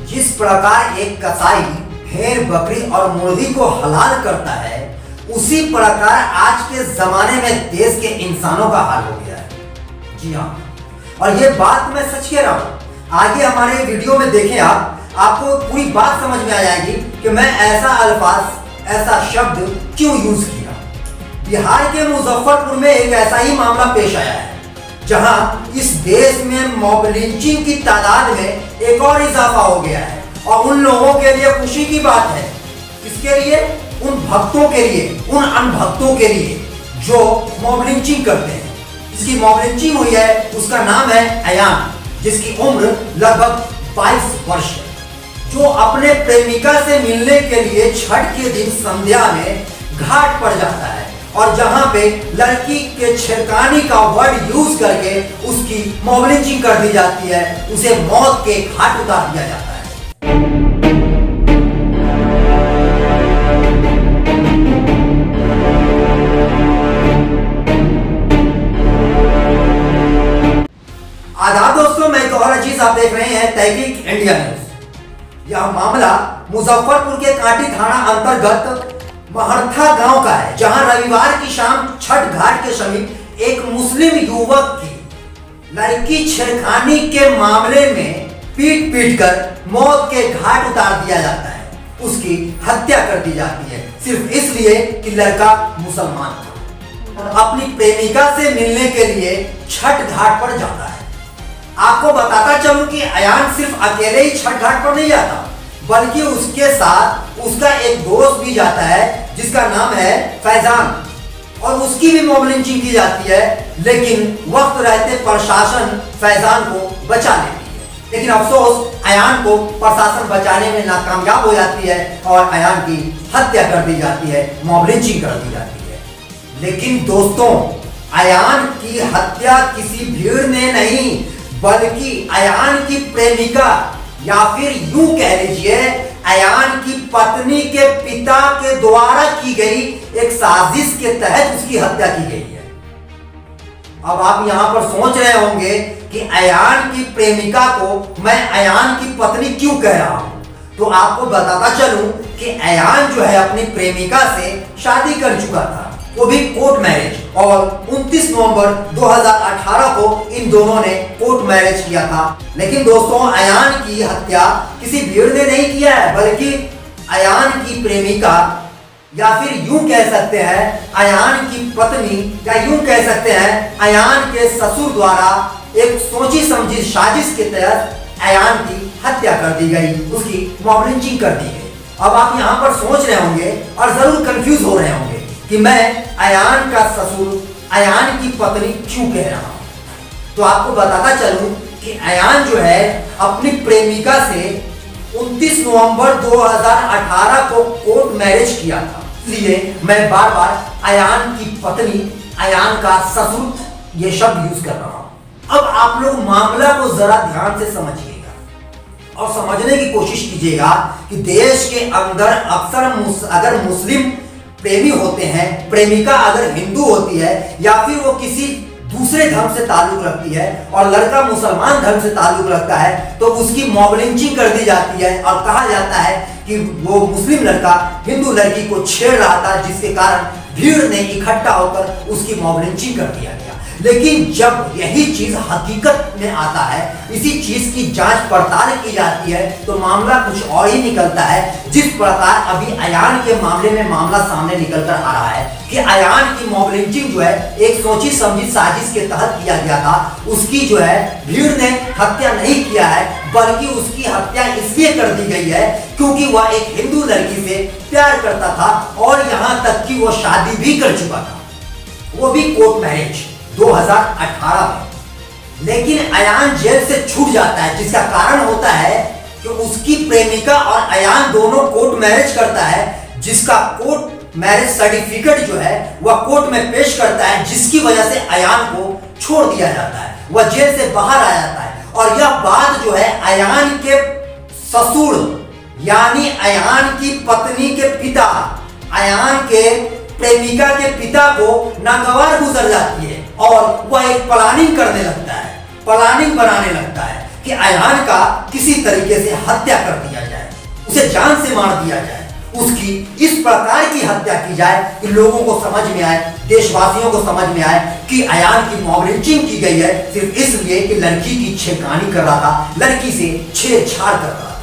जिस प्रकार एक कसाई भेड़, बकरी और मुर्गी को हलाल करता है, उसी प्रकार आज के जमाने में देश के इंसानों का हाल हो गया है। जी हाँ, और ये बात मैं सच कह रहा हूं। आगे हमारे वीडियो में देखें आपको पूरी बात समझ में आ जाएगी कि मैं ऐसा अल्फाज, ऐसा शब्द क्यों यूज किया। बिहार के मुजफ्फरपुर में एक ऐसा ही मामला पेश आया है, जहां इस देश में मॉब लिंचिंग की तादाद में एक और इजाफा हो गया है। और उन लोगों के लिए खुशी की बात है। किसके लिए? उन भक्तों के लिए, उन अनभक्तों के लिए जो मॉब लिंचिंग करते हैं। जिसकी मॉब लिंचिंग हुई है उसका नाम है अयान, जिसकी उम्र लगभग 22 वर्ष है, जो अपने प्रेमिका से मिलने के लिए छठ के दिन संध्या में घाट पर जाता है और जहां पे लड़की के छेड़खानी का वर्ड यूज करके उसकी मॉब लिंचिंग कर दी जाती है, उसे मौत के घाट उतार दिया जाता है। आदाब दोस्तों, मैं गौहर अजीज, आप देख रहे हैं तहकीक इंडिया न्यूज। यह मामला मुजफ्फरपुर के कांटी थाना अंतर्गत महरथा गांव का है, जहां रविवार की शाम छठ घाट के समीप एक मुस्लिम युवक की लड़की छेड़खानी के मामले में पीट कर मौत के घाट उतार दिया जाता है। उसकी हत्या कर दी जाती है सिर्फ इसलिए कि लड़का मुसलमान था और अपनी प्रेमिका से मिलने के लिए छठ घाट पर जाता है। आपको बताता चलूं कि अयान सिर्फ अकेले ही छठ घाट पर नहीं जाता, बल्कि उसके साथ उसका एक दोस्त भी जाता है जिसका नाम है फैजान, और उसकी भी मॉब लिंचिंग की जाती है। लेकिन वक्त रहते प्रशासन फैजान को बचा लेती है, लेकिन अफसोस अयान को प्रशासन बचाने में नाकामयाब हो जाती है और अयान की हत्या कर दी जाती है, मॉब लिंचिंग कर दी जाती है। लेकिन दोस्तों, अयान की हत्या किसी भीड़ ने नहीं, बल्कि अयान की प्रेमिका या फिर यूं कह लीजिए अयान की पत्नी के पिता के द्वारा की गई एक साजिश के तहत उसकी हत्या की गई है। अब आप यहां पर सोच रहे होंगे कि अयान की प्रेमिका को मैं अयान की पत्नी क्यों कह रहा हूं, तो आपको बताता चलूं कि अयान जो है अपनी प्रेमिका से शादी कर चुका था, वो भी कोर्ट मैरिज, और 29 नवंबर 2018 को इन दोनों ने कोर्ट मैरिज किया था। लेकिन दोस्तों, अयान की हत्या किसी भीड़ ने नहीं किया है, बल्कि अयान की प्रेमिका या फिर यूं कह सकते हैं अयान की पत्नी, या यूं कह सकते हैं अयान के ससुर द्वारा एक सोची समझी साजिश के तहत अयान की हत्या कर दी गई, उसकी मॉब लिंचिंग कर दी गई। अब आप यहां पर सोच रहे होंगे और जरूर कंफ्यूज हो रहे होंगे कि मैं अयान का ससुर अयान की पत्नी क्यों कह रहा हूं। तो आपको बताता चलूं कि अयान जो है अपनी प्रेमिका से 29 नवंबर 2018 को कोर्ट मैरिज किया था, इसलिए मैं बार बार अयान की पत्नी, अयान का ससुर ये शब्द यूज कर रहा हूं। अब आप लोग मामला को जरा ध्यान से समझिएगा और समझने की कोशिश कीजिएगा कि देश के अंदर अक्सर अगर मुस्लिम प्रेमी होते हैं, प्रेमिका अगर हिंदू होती है या फिर वो किसी दूसरे धर्म से ताल्लुक रखती है और लड़का मुसलमान धर्म से ताल्लुक रखता है, तो उसकी मॉब लिंचिंग कर दी जाती है और कहा जाता है कि वो मुस्लिम लड़का हिंदू लड़की को छेड़ रहा था, जिसके कारण भीड़ ने इकट्ठा होकर उसकी मॉब लिंचिंग कर दिया गया। लेकिन जब यही चीज हकीकत में आता है, इसी चीज की जांच पड़ताल की जाती है, तो मामला कुछ और ही निकलता है। जिस प्रकार अभी अयान के मामले में मामला सामने निकल कर आ रहा है कि अयान की मॉब लिंचिंग जो है एक सोची समझी साजिश के तहत किया गया था, उसकी जो है भीड़ ने हत्या नहीं किया है, बल्कि उसकी हत्या इसलिए कर दी गई है क्योंकि वह एक हिंदू लड़की से प्यार करता था और यहां तक कि वो शादी भी कर चुका था, वो भी कोर्ट मैरिज 2018 में। लेकिन अयान जेल से छूट जाता है, जिसका कारण होता है कि उसकी प्रेमिका और अयान दोनों कोर्ट मैरिज करता है, जिसका कोर्ट मैरिज सर्टिफिकेट जो है वह कोर्ट में पेश करता है, जिसकी वजह से अयान को छोड़ दिया जाता है, वह जेल से बाहर आ जाता है। और यह बात जो है अयान के ससुर यानी अयान की पत्नी के पिता, अयान के प्रेमिका के पिता को नागवार गुजर जाती है और वह एक प्लानिंग करने लगता है, प्लानिंग बनाने लगता है कि अयान का किसी तरीके से हत्या कर दिया जाए, उसे जान से मार दिया जाए, उसकी इस प्रकार की हत्या की जाए कि लोगों को समझ में आए, देशवासियों को समझ में आए कि अयान की मॉब लिंचिंग की गई है सिर्फ इसलिए कि लड़की की छेड़खानी कर रहा था, लड़की से छेड़छाड़ कर रहा था।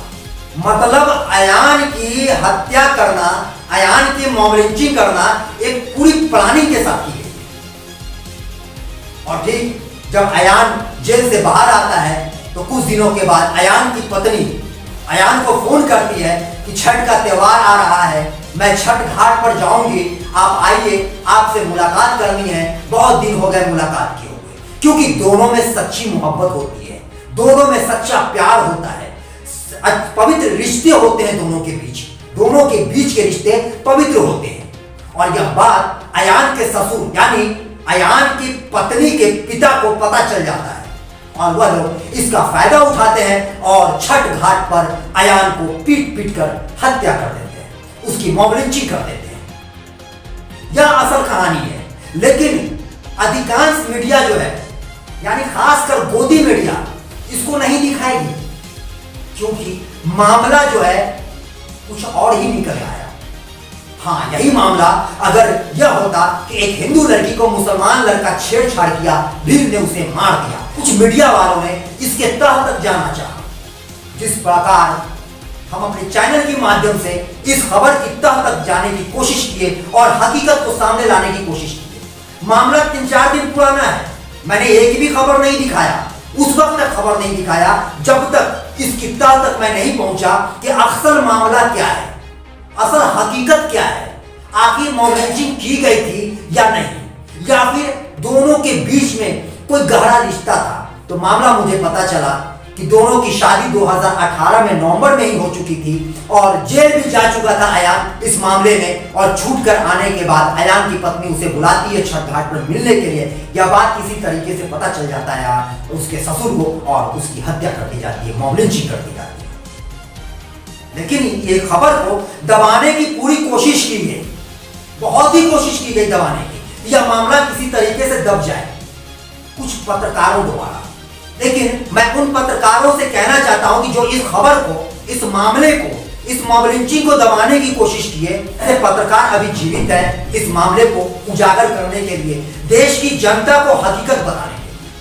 मतलब अयान की हत्या करना, अयान की मॉब लिंचिंग करना एक पूरी प्लानिंग के साथ की गई। और ठीक जब अयान जेल से बाहर आता है तो कुछ दिनों के बाद अयान की पत्नी अयान को फोन करती है कि छठ का त्योहार आ रहा है, मैं छठ घाट पर जाऊंगी, आप आइए, आपसे मुलाकात करनी है, बहुत दिन हो गए मुलाकात किए हुए। क्योंकि दोनों में सच्ची मोहब्बत होती है, दोनों में सच्चा प्यार होता है, पवित्र रिश्ते होते हैं दोनों के बीच के रिश्ते पवित्र होते हैं। और यह बात अयान के ससुर यानी अयान की पत्नी के पिता को पता चल जाता है और वह लोग इसका फायदा उठाते हैं और छठ घाट पर अयान को पीट पीट कर हत्या कर देते हैं, उसकी मॉब लिंचिंग कर देते हैं। यह असल कहानी है, लेकिन अधिकांश मीडिया जो है यानी खासकर गोदी मीडिया इसको नहीं दिखाएगी, क्योंकि मामला जो है कुछ और ही निकल आया। हाँ, यही मामला अगर यह होता कि एक हिंदू लड़की को मुसलमान लड़का छेड़छाड़ किया, भीड़ ने उसे मार दिया, कुछ मीडिया वालों ने इसके तह तक जाना चाहा। जिस प्रकार हम अपने चैनल के माध्यम से इस खबर की तह तक जाने की कोशिश किए और हकीकत को सामने लाने की कोशिश की। मामला 3-4 दिन पुराना है, मैंने एक भी खबर नहीं दिखाया, उस वक्त तक खबर नहीं दिखाया जब तक इसकी तह तक मैं नहीं पहुंचा कि असल मामला क्या है, असल हकीकत क्या है, आखिर मॉब लिंचिंग की गई थी या नहीं, या फिर दोनों के बीच में कोई गहरा रिश्ता था। तो मामला मुझे पता चला कि दोनों की शादी 2018 में नवंबर में ही हो चुकी थी और जेल भी जा चुका था अयान इस मामले में। और छूट कर आने के बाद अयान की पत्नी उसे बुलाती है छठ घाट पर मिलने के लिए। यह बात किसी तरीके से पता चल जाता है उसके ससुर को और उसकी हत्या कर दी जाती है, मॉब लिंचिंग कर दी जाती है। लेकिन ये खबर को दबाने की पूरी कोशिश की गई, बहुत ही कोशिश की गई दबाने की, यह मामला किसी तरीके से दब जाए कुछ पत्रकारों द्वारा। लेकिन मैं उन पत्रकारों से कहना चाहता हूं कि जो इस खबर को, इस मामले को, इस मॉब लिंचिंग को दबाने की कोशिश किए, ऐसे पत्रकार अभी जीवित हैं इस मामले को उजागर करने के लिए, देश की जनता को हकीकत बताने के लिए।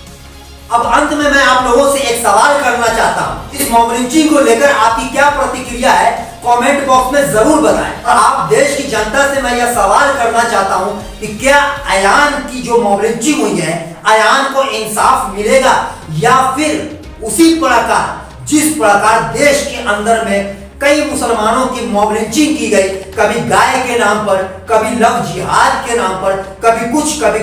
अब अंत में मैं आप लोगों से एक सवाल करना चाहता हूं, इस मॉब लिंचिंग को लेकर आपकी क्या प्रतिक्रिया है कमेंट बॉक्स में जरूर बताएं। और आप देश की जनता से मैं यह सवाल करना चाहता हूं कि क्या अयान की जो मॉब लिंचिंग हुई है, अयान को इंसाफ मिलेगा या फिर उसी प्रकार जिस प्रकार देश के अंदर में कई मुसलमानों की मॉब लिंचिंग की गई, कभी गाय के नाम पर, कभी लव जिहाद के नाम पर, कभी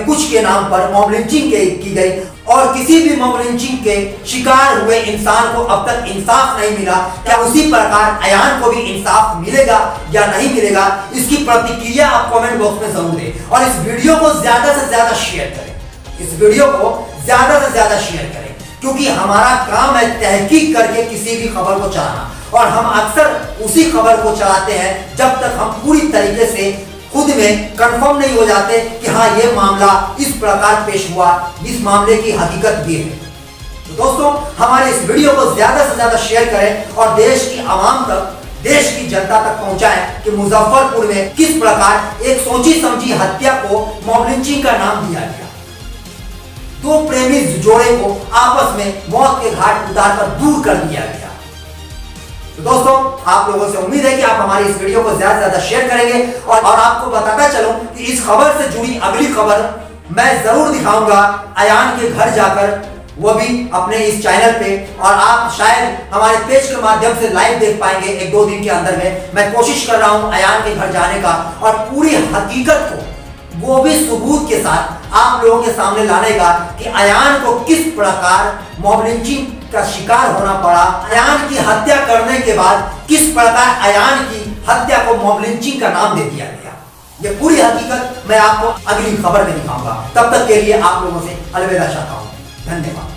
कुछ के नाम पर मॉब लिंचिंग की गई और किसी भी मॉब लिंचिंग के शिकार हुए इंसान को अब तक इंसाफ नहीं मिला। क्या उसी प्रकार अयान को भी इंसाफ मिलेगा या नहीं मिलेगा, इसकी प्रतिक्रिया आप कमेंट बॉक्स में जरूर दें। और इस वीडियो को ज्यादा से ज्यादा शेयर करें, इस वीडियो को ज्यादा से ज्यादा शेयर करें, क्योंकि हमारा काम है तहकीक करके किसी भी खबर को चलाना और हम अक्सर उसी खबर को चलाते हैं जब तक हम पूरी तरीके से खुद में कंफर्म नहीं हो जाते कि हाँ ये मामला इस प्रकार पेश हुआ, इस मामले की हकीकत ये है। तो दोस्तों, हमारे इस वीडियो को ज्यादा से ज्यादा शेयर करें और देश की आवाम तक, देश की जनता तक पहुंचाएं कि मुजफ्फरपुर में किस प्रकार एक सोची समझी हत्या को मॉब लिंचिंग का नाम दिया गया, दो प्रेमी जोड़े को आपस में मौत के घाट उतारकर दूर कर दिया गया। तो दोस्तों, आप लोगों से उम्मीद है कि आप हमारी इस वीडियो को ज्यादा से ज्यादा शेयर करेंगे और आपको बताता चलूं कि इस खबर से जुड़ी अगली खबर मैं जरूर दिखाऊंगा अयान के घर जाकर, वो भी अपने इस चैनल पे, और आप शायद हमारे पेज के माध्यम से लाइव देख पाएंगे 1-2 दिन के अंदर में। मैं कोशिश कर रहा हूं अयान के घर जाने का और पूरी हकीकत को, वो भी सबूत के साथ आप लोगों के सामने लाने का कि अयान को किस प्रकार मॉब लिंचिंग का शिकार होना पड़ा, अयान की हत्या करने के बाद किस प्रकार अयान की हत्या को मॉब लिंचिंग का नाम दे दिया गया। ये पूरी हकीकत मैं आपको अगली खबर में दिखाऊंगा। तब तक के लिए आप लोगों से अलविदा चाहता हूं। धन्यवाद।